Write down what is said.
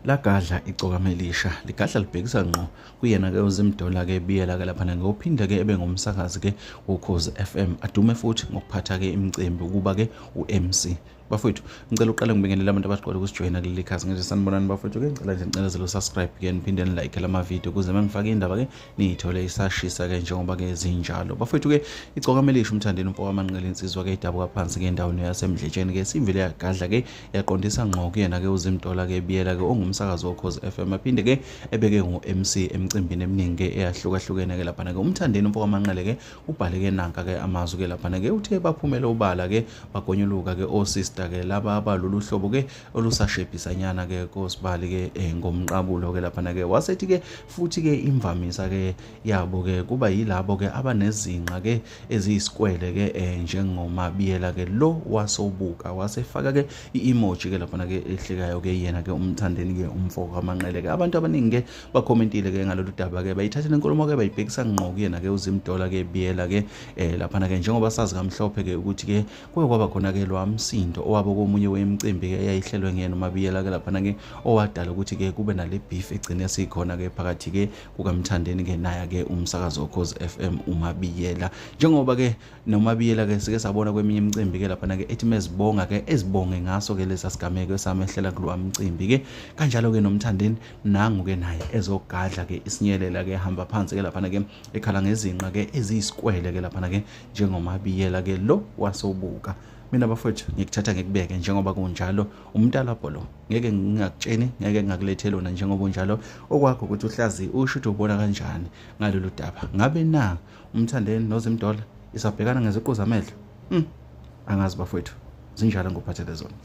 lagadla icokamelisha ligadla libhekisa ngqo kuyena ke uZimdola ke biyela ke lapha ngophinde ke ebe ngumsakazi ke uKhozi FM adume futhi ngokuphatha ke imicimbi ukuba ke uMC. Bafowethu ngicela uqale ngibingelela abantu abaqoqe ukusijoyina kuleli khasi nje sanibonani bafowethu ke ngicela nje nicelezele subscribe ke niphinde ni like lama video ukuze mangifake indaba ke niyithole isashisa ke njengoba ke zinjalo. Bafowethu ke icokamelisha umthandeni umfoko wamanqele insizwa ke idabuka phansi ke endaweni yasemdletsheni ke simvile yagadla ke yaqondisa ngqo kuyena ke uZimdola ke biyela ke ongumsakazi woKhozi FM aphinde ke ebeke ngo-MC emcimbini eminingi ke eyahlukahlukene ke lapha ke umthandeni umfoko wamanqele ke ubhale ke nanka ke amazwi ke lapha ke uthe baphumela ubala ke bagonyuluka ke osista ke laba abalolu hlobo ke olusashebhisanyana ke kosibali ke ngomqabulo ke lapha ke wasethi ke futhi ke imvamisa ke yabo ke kuba yilabo ke abanezinqa ke eziyisikwele ke njengomabiyela ke lo wasobuka wasefaka ke i-emoji ke lapha ke ehlekayo ke yena ke umthandeni ke umfoko kamanqele ke abantu abaningi ke bakhomentile ke ngalolu daba ke bayithathela inkulumo ke bayibhekisa ngqo kuyena ke uZimdola ke biyela ke lapha ke njengoba sazi kamhlophe ke ukuthi ke kuye kwaba khona ke lwamsindo owabo komunye wemicimbi ke eyayihlelwe nguyena umabiyela ke lapha ke owadala ukuthi ke kube nale beef egcine sikhona ke phakathi ke kukamthandeni ke naye ke umsakazo woKhozi FM umabiyela njengoba ke nomabiyela ke sike sabona kweminye imicimbi ke lapha ke ethi mezibonga ke ezibonge ngaso ke lesa sigameko esamehlela kulwa umcimbi ke kanjalo ke nomthandeni nangu ke naye ezogadla ke isinyelela ke hamba phansi ke lapha ke ekhala ngezinqa ke eziyisikwele ke lapha ke njengomabiyela ke lo wasobuka. Mina bafowethu ngikuthatha ngikubeke njengoba kunjalo umntalapho lo ngeke ngingakutsheni ngeke ngakulethela wona njengoba unjalo okwakho ukuthi uhlazi usho ukuthi ubona kanjani ngalolu daba ngabe na umthandeni noZimdola isabhekana ngeziqu zamehlo angazi bafowethu zinjalo ngophathele zona.